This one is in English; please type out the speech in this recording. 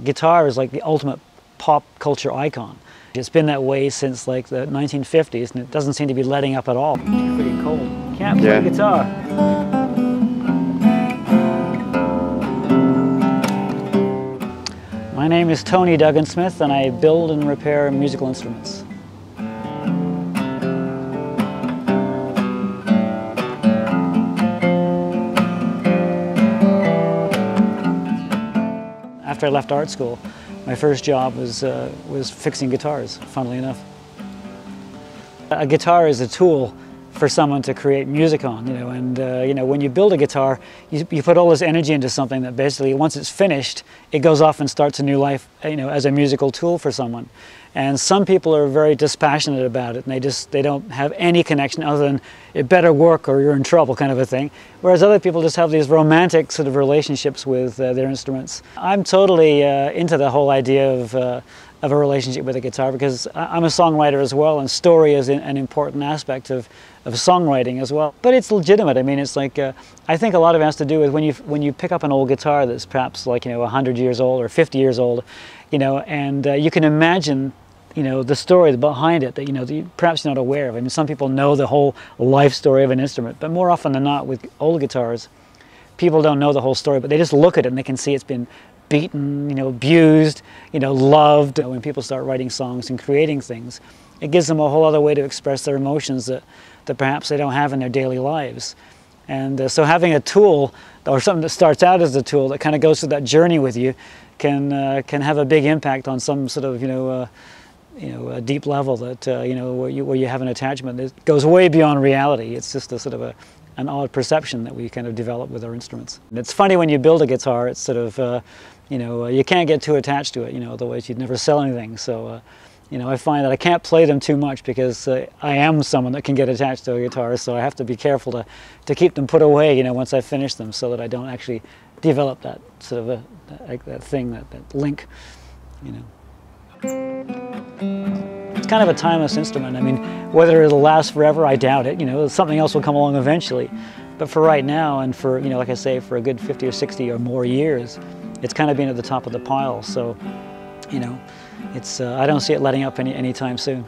guitar is like the ultimate pop culture icon. It's been that way since like the 1950s, and it doesn't seem to be letting up at all. It's pretty cold. Can't play guitar. My name is Tony Duggan Smith, and I build and repair musical instruments. After I left art school, my first job was fixing guitars, funnily enough. A guitar is a tool for someone to create music on, and when you build a guitar, you put all this energy into something that basically, once it's finished, it goes off and starts a new life, as a musical tool for someone. And some people are very dispassionate about it, and they don't have any connection other than it better work or you're in trouble kind of a thing. Whereas other people just have these romantic sort of relationships with their instruments. I'm totally into the whole idea of a relationship with a guitar, because I'm a songwriter as well, and story is an important aspect of songwriting as well. But it's legitimate. I mean, it's like, I think a lot of it has to do with when you pick up an old guitar that's perhaps like 100 years old or 50 years old, and you can imagine the story behind it that perhaps you're not aware of. I mean, some people know the whole life story of an instrument, but more often than not with old guitars, people don't know the whole story, but they just look at it and they can see it's been beaten, abused, loved. When people start writing songs and creating things, it gives them a whole other way to express their emotions that perhaps they don't have in their daily lives. And so having a tool, or something that starts out as a tool that kind of goes through that journey with you, can have a big impact on some sort of a deep level that where you have an attachment that goes way beyond reality. It's just a sort of an odd perception that we kind of develop with our instruments. And it's funny when you build a guitar, it's sort of you can't get too attached to it, otherwise you'd never sell anything. So I find that I can't play them too much because I am someone that can get attached to a guitar, so I have to be careful to keep them put away, once I finish them, so that I don't actually develop that sort of that thing, that link, It's kind of a timeless instrument. I mean, whether it'll last forever, I doubt it. Something else will come along eventually. But for right now, and for, like I say, for a good 50 or 60 or more years, it's kind of been at the top of the pile. So, it's I don't see it letting up anytime soon.